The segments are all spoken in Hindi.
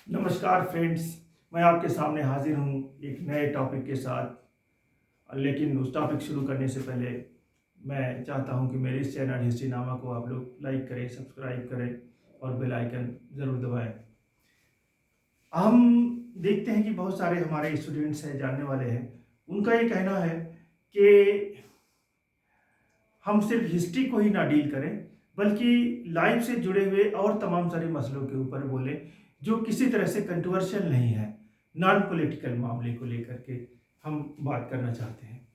नमस्कार फ्रेंड्स, मैं आपके सामने हाजिर हूँ एक नए टॉपिक के साथ। लेकिन उस टॉपिक शुरू करने से पहले मैं चाहता हूँ कि मेरे इस चैनल हिस्ट्रीनामा को आप लोग लाइक करें, सब्सक्राइब करें और बेल आइकन ज़रूर दबाएं। हम देखते हैं कि बहुत सारे हमारे स्टूडेंट्स हैं, जानने वाले हैं, उनका ये कहना है कि हम सिर्फ हिस्ट्री को ही ना डील करें बल्कि लाइफ से जुड़े हुए और तमाम सारे मसलों के ऊपर बोले जो किसी तरह से कंट्रोवर्शियल नहीं है। नॉन पॉलिटिकल मामले को लेकर के हम बात करना चाहते हैं।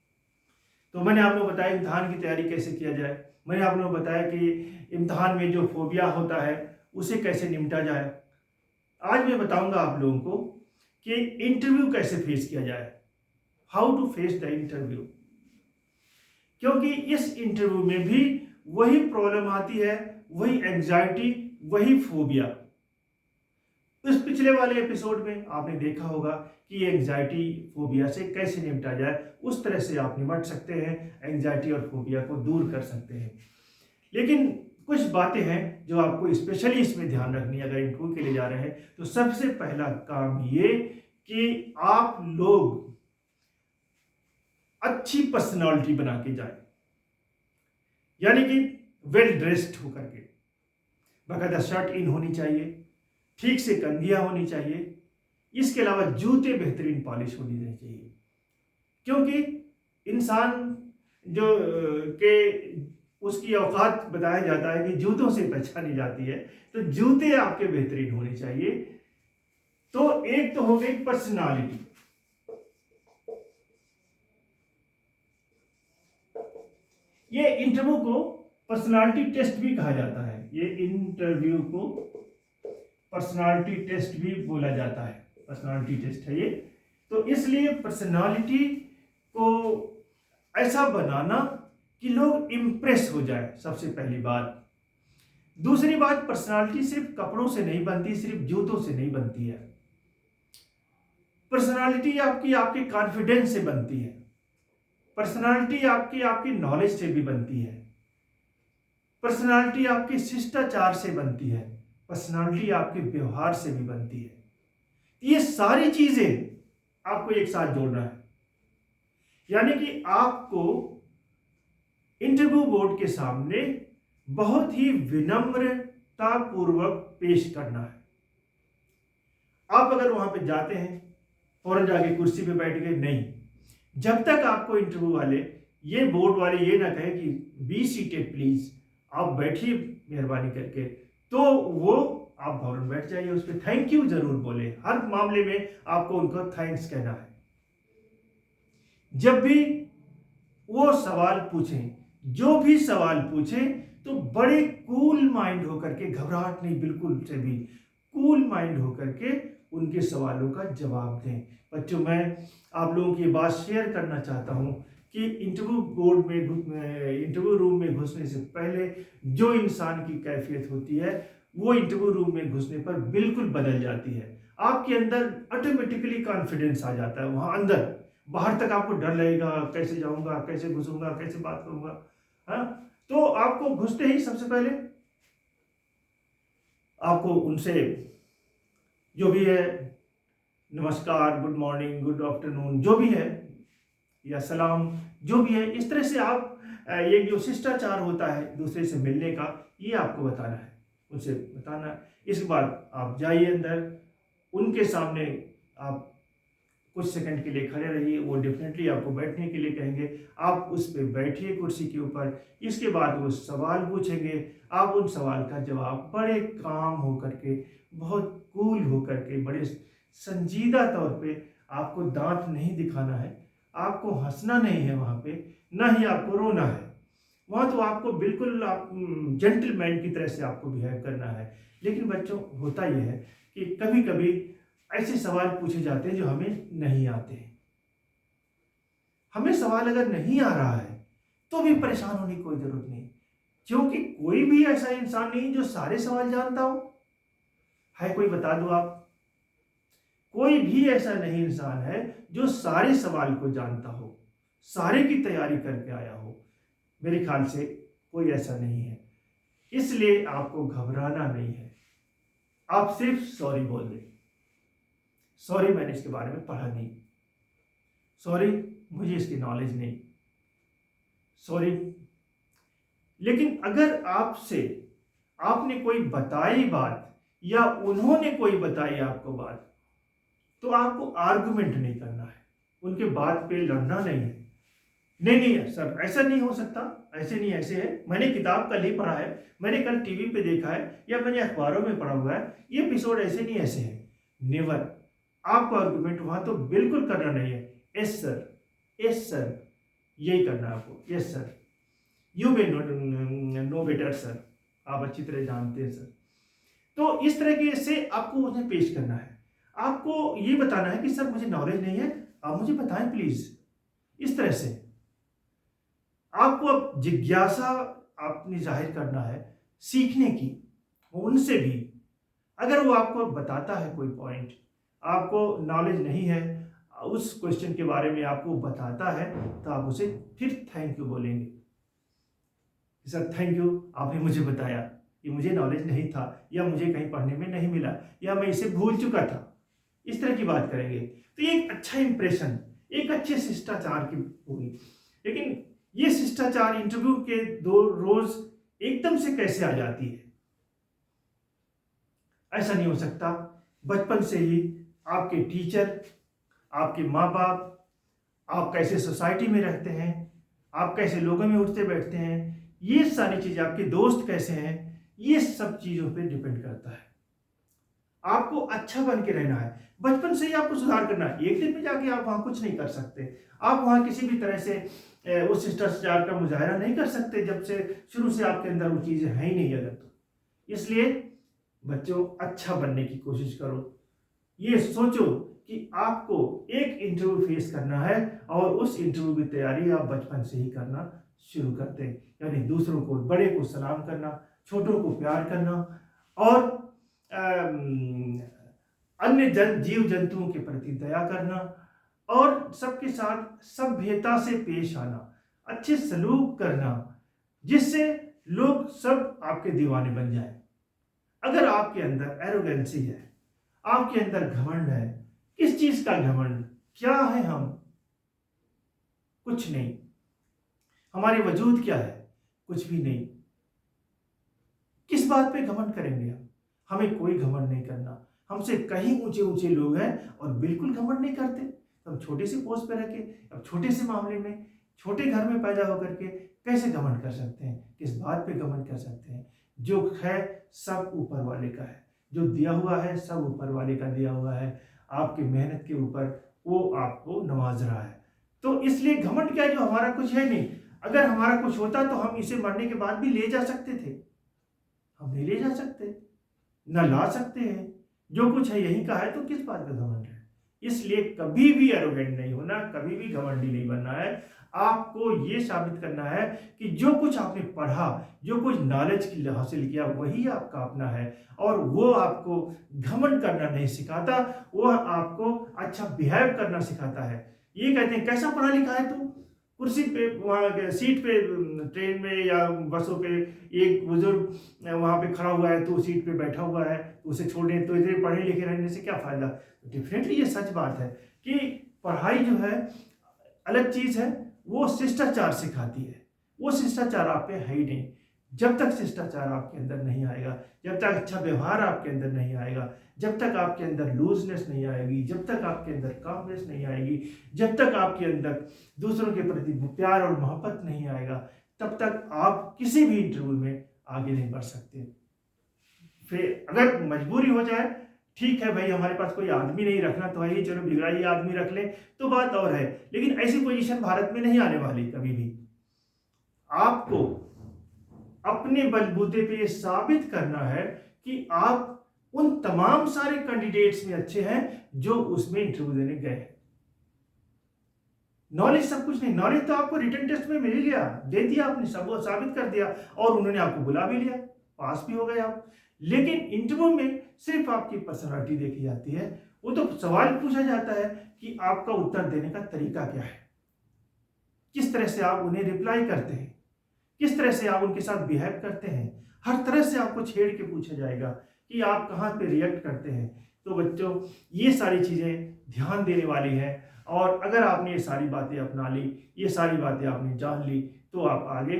तो मैंने आप लोगों को बताया इम्तहान की तैयारी कैसे किया जाए। मैंने आप लोगों को बताया कि इम्तहान में जो फोबिया होता है उसे कैसे निपटा जाए। आज मैं बताऊंगा आप लोगों को कि इंटरव्यू कैसे फेस किया जाए, how to face the interview. क्योंकि इस इंटरव्यू में भी वही प्रॉब्लम आती है, वही एंजाइटी, वही फोबिया। इस पिछले वाले एपिसोड में आपने देखा होगा कि एंजाइटी फोबिया से कैसे निपटा जाए, उस तरह से आप निपट सकते हैं, एंजाइटी और फोबिया को दूर कर सकते हैं। लेकिन कुछ बातें हैं जो आपको स्पेशली इसमें ध्यान रखनी है अगर इंटरव्यू के लिए जा रहे हैं। तो सबसे पहला काम ये कि आप लोग अच्छी पर्सनालिटी बना के जाए, यानी कि वेल ड्रेस्ड होकर के, बाकायदा शर्ट इन होनी चाहिए, ठीक से कंघियां होनी चाहिए, इसके अलावा जूते बेहतरीन पॉलिश होनी चाहिए। क्योंकि इंसान जो के उसकी औकात बताया जाता है कि जूतों से पहचानी जाती है, तो जूते आपके बेहतरीन होने चाहिए। तो एक तो हो गई पर्सनालिटी। ये इंटरव्यू को पर्सनालिटी टेस्ट भी कहा जाता है। ये इंटरव्यू को पर्सनालिटी टेस्ट भी बोला जाता है, पर्सनालिटी टेस्ट है ये। तो इसलिए पर्सनालिटी को ऐसा बनाना कि लोग इंप्रेस हो जाए, सबसे पहली बात। दूसरी बात, पर्सनालिटी सिर्फ कपड़ों से नहीं बनती, सिर्फ जूतों से नहीं बनती है। पर्सनालिटी आपकी आपके कॉन्फिडेंस से बनती है। पर्सनालिटी आपकी आपकी नॉलेज से भी बनती है। पर्सनालिटी आपकी शिष्टाचार से बनती है। पर्सनालिटी आपके व्यवहार से भी बनती है। ये सारी चीजें आपको एक साथ जोड़ना है, यानी कि आपको इंटरव्यू बोर्ड के सामने बहुत ही विनम्रता पूर्वक पेश करना है। आप अगर वहां पे जाते हैं, फौरन जाके कुर्सी पे बैठ गए, नहीं। जब तक आपको इंटरव्यू वाले, ये बोर्ड वाले ये ना कहे कि बी सीटेड प्लीज, आप बैठिए मेहरबानी करके, तो वो आप फौरन बैठ जाइए। उस पर थैंक यू जरूर बोले। हर मामले में आपको उनको थैंक्स कहना है। जब भी वो सवाल पूछें, जो भी सवाल पूछें, तो बड़े कूल माइंड होकर के, घबराहट नहीं, बिल्कुल से भी कूल माइंड होकर के उनके सवालों का जवाब दें। बच्चों, मैं आप लोगों की बात शेयर करना चाहता हूं कि इंटरव्यू रूम में घुसने से पहले जो इंसान की कैफियत होती है वो इंटरव्यू रूम में घुसने पर बिल्कुल बदल जाती है। आपके अंदर ऑटोमेटिकली कॉन्फिडेंस आ जाता है वहां अंदर। बाहर तक आपको डर लगेगा, कैसे जाऊंगा, कैसे घुसूंगा, कैसे बात करूंगा। हाँ, तो आपको घुसते ही सबसे पहले आपको उनसे जो भी है, नमस्कार, गुड मॉर्निंग, गुड आफ्टरनून, जो भी है, या सलाम, जो भी है, इस तरह से आप ये जो शिष्टाचार होता है दूसरे से मिलने का, ये आपको बताना है, उनसे बताना है। इसके बाद आप जाइए अंदर, उनके सामने आप कुछ सेकंड के लिए खड़े रहिए। वो डेफिनेटली आपको बैठने के लिए कहेंगे, आप उस पर बैठिए कुर्सी के ऊपर। इसके बाद वो सवाल पूछेंगे, आप उन सवाल का जवाब बड़े काम होकर के, बहुत कूल होकर के, बड़े संजीदा तौर पे, आपको दांत नहीं दिखाना है, आपको हंसना नहीं है वहाँ पे, ना ही आपको रोना है। वहाँ तो आपको बिल्कुल आप जेंटलमैन की तरह से आपको बिहेव करना है। लेकिन बच्चों, होता यह है कि कभी कभी ऐसे सवाल पूछे जाते हैं जो हमें नहीं आते हैं। हमें सवाल अगर नहीं आ रहा है तो भी परेशान होने की कोई जरूरत नहीं, क्योंकि कोई भी ऐसा इंसान नहीं जो सारे सवाल जानता हो। है कोई? बता दो आप। कोई भी ऐसा नहीं इंसान है जो सारे सवाल को जानता हो, सारे की तैयारी करके आया हो। मेरे ख्याल से कोई ऐसा नहीं है। इसलिए आपको घबराना नहीं है, आप सिर्फ सॉरी बोल दें। सॉरी मैंने इसके बारे में पढ़ा नहीं, सॉरी मुझे इसकी नॉलेज नहीं, सॉरी। लेकिन अगर आपने कोई बताई बात या उन्होंने कोई बताई आपको बात, तो आपको आर्गुमेंट नहीं करना है, उनके बात पे लड़ना नहीं है। नहीं सर ऐसा नहीं हो सकता, ऐसे नहीं, ऐसे है, मैंने किताब कल ही पढ़ा है, मैंने कल टीवी पे देखा है या मैंने अखबारों में पढ़ा हुआ है, ये एपिसोड ऐसे नहीं ऐसे है। नेवर। आपको आर्गुमेंट वहां तो बिल्कुल करना नहीं है। यस सर, यस सर, यही करना है आपको। Yes sir, you may know better sir, आप अच्छी तरह जानते हैं सर। तो इस तरह से आपको उन्हें पेश करना है। आपको ये बताना है कि सर मुझे नॉलेज नहीं है, आप मुझे बताएं प्लीज। इस तरह से आपको अब जिज्ञासा आपने जाहिर करना है सीखने की उनसे भी। अगर वो आपको बताता है कोई पॉइंट, आपको नॉलेज नहीं है उस क्वेश्चन के बारे में, आपको बताता है, तो आप उसे फिर थैंक यू बोलेंगे। सर थैंक यू, आपने मुझे बताया, ये मुझे नॉलेज नहीं था, या मुझे कहीं पढ़ने में नहीं मिला, या मैं इसे भूल चुका था। इस तरह की बात करेंगे तो ये एक अच्छा इंप्रेशन, एक अच्छे शिष्टाचार की होगी। लेकिन ये शिष्टाचार इंटरव्यू के 2 रोज एकदम से कैसे आ जाती है? ऐसा नहीं हो सकता। बचपन से ही आपके टीचर, आपके माँ बाप, आप कैसे सोसाइटी में रहते हैं, आप कैसे लोगों में उठते बैठते हैं, ये सारी चीजें, आपके दोस्त कैसे हैं, ये सब चीजों पे डिपेंड करता है। आपको अच्छा बन के रहना है, बचपन से ही आपको सुधार करना है। एक दिन में जाके आप वहां कुछ नहीं कर सकते, आप वहां किसी भी तरह से उस शिष्टाचार का मुजाहरा नहीं कर सकते जब से शुरू से आपके अंदर वो चीजें हैं ही नहीं अगर तो। इसलिए बच्चों अच्छा बनने की कोशिश करो। ये सोचो कि आपको एक इंटरव्यू फेस करना है और उस इंटरव्यू की तैयारी आप बचपन से ही करना शुरू करते हैं। यानी दूसरों को, बड़े को सलाम करना, छोटों को प्यार करना, और अन्य जीव जंतुओं के प्रति दया करना, और सबके साथ सभ्यता से पेश आना, अच्छे सलूक करना, जिससे लोग सब आपके दीवाने बन जाएं। अगर आपके अंदर एरोगेंसी है, आपके अंदर घमंड है, किस चीज का घमंड? क्या है हम? कुछ नहीं। हमारे वजूद क्या है? कुछ भी नहीं। किस बात पे घमंड करेंगे हम? हमें कोई घमंड नहीं करना। हमसे कहीं ऊंचे ऊंचे लोग हैं और बिल्कुल घमंड नहीं करते। हम छोटे से पोस्ट पे रह के, अब छोटे से मामले में, छोटे घर में पैदा होकर के कैसे घमंड कर सकते हैं? किस बात पे घमंड कर सकते हैं? जो है सब ऊपर वाले का है, जो दिया हुआ है सब ऊपर वाले का दिया हुआ है। आपकी मेहनत के ऊपर वो आपको नवाज रहा है। तो इसलिए घमंड क्या है? जो हमारा कुछ है नहीं। अगर हमारा कुछ होता तो हम इसे मरने के बाद भी ले जा सकते थे। हम नहीं ले जा सकते, न ला सकते हैं। जो कुछ है यहीं का है, तो किस बात का घमंड है? इसलिए कभी भी एरोगेंट नहीं होना, कभी भी घमंडी नहीं बनना है। आपको ये साबित करना है कि जो कुछ आपने पढ़ा, जो कुछ नॉलेज हासिल किया, वही आपका अपना है, और वो आपको घमंड करना नहीं सिखाता, वो आपको अच्छा बिहेव करना सिखाता है। ये कहते हैं कैसा पढ़ा लिखा है तू? कुर्सी पे, वहाँ सीट पे, ट्रेन में या बसों पे एक बुजुर्ग वहाँ पे खड़ा हुआ है, तो सीट पे बैठा हुआ है, उसे छोड़ने, तो इतने पढ़े लिखे रहने से क्या फायदा? डेफिनेटली ये सच बात है कि पढ़ाई जो है अलग चीज है, वो शिष्टाचार सिखाती है। वो शिष्टाचार आप पे है ही नहीं। जब तक शिष्टाचार आपके अंदर नहीं आएगा, जब तक अच्छा व्यवहार आपके अंदर नहीं आएगा, जब तक आपके अंदर लूजनेस नहीं आएगी, जब तक आपके अंदर कामनेस नहीं आएगी, जब तक आपके अंदर दूसरों के प्रति प्यार और मोहब्बत नहीं आएगा, तब तक आप किसी भी इंटरव्यू में आगे नहीं बढ़ सकते। फिर अगर मजबूरी हो जाए, ठीक है भाई, हमारे पास कोई आदमी नहीं, रखना तो है ही, चलो बिगड़ा ही आदमी रख ले, तो बात और है। लेकिन ऐसी पोजीशन भारत में नहीं आने वाली कभी भी। आपको अपने बलबूते पे ये साबित करना है कि आप उन तमाम सारे कैंडिडेट्स में अच्छे हैं जो उसमें इंटरव्यू देने गए। नॉलेज सब कुछ नहीं, नॉलेज तो आपको रिटन टेस्ट में मिल गया, दे दिया आपने, सब साबित कर दिया, और उन्होंने आपको बुला भी लिया, पास भी हो गए आप। लेकिन इंटरव्यू में सिर्फ आपकी पर्सनालिटी देखी जाती है। वो तो सवाल पूछा जाता है कि आपका उत्तर देने का तरीका क्या है, किस तरह से आप उन्हें रिप्लाई करते हैं, किस तरह से आप उनके साथ बिहेव करते हैं। हर तरह से आपको छेड़ के पूछा जाएगा कि आप कहाँ पे रिएक्ट करते हैं, तो बच्चों ये सारी चीज़ें ध्यान देने वाली हैं, और अगर आपने ये सारी बातें अपना ली, ये सारी बातें आपने जान ली, तो आप आगे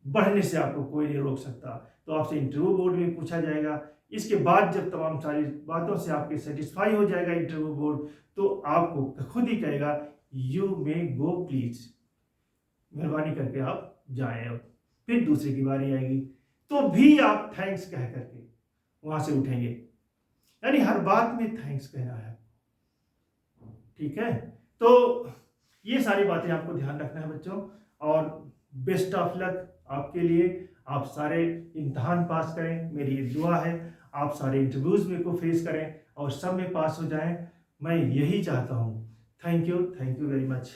बढ़ने से आपको कोई नहीं रोक सकता। तो आपसे इंटरव्यू बोर्ड में पूछा जाएगा, इसके बाद जब तमाम सारी बातों से आपके सेटिस्फाई हो जाएगा इंटरव्यू बोर्ड, तो आपको खुद ही कहेगा यू मे गो प्लीज, मेहरबानी करके आप जाएं। अब फिर दूसरे की बारी आएगी, तो भी आप थैंक्स कह करके वहां से उठेंगे, यानी हर बात में थैंक्स कहना है। ठीक है, तो ये सारी बातें आपको ध्यान रखना है बच्चों, और बेस्ट ऑफ लक आपके लिए। आप सारे इम्तहान पास करें, मेरी ये दुआ है। आप सारे इंटरव्यूज में को फेस करें और सब में पास हो जाएं, मैं यही चाहता हूँ। Thank you very much.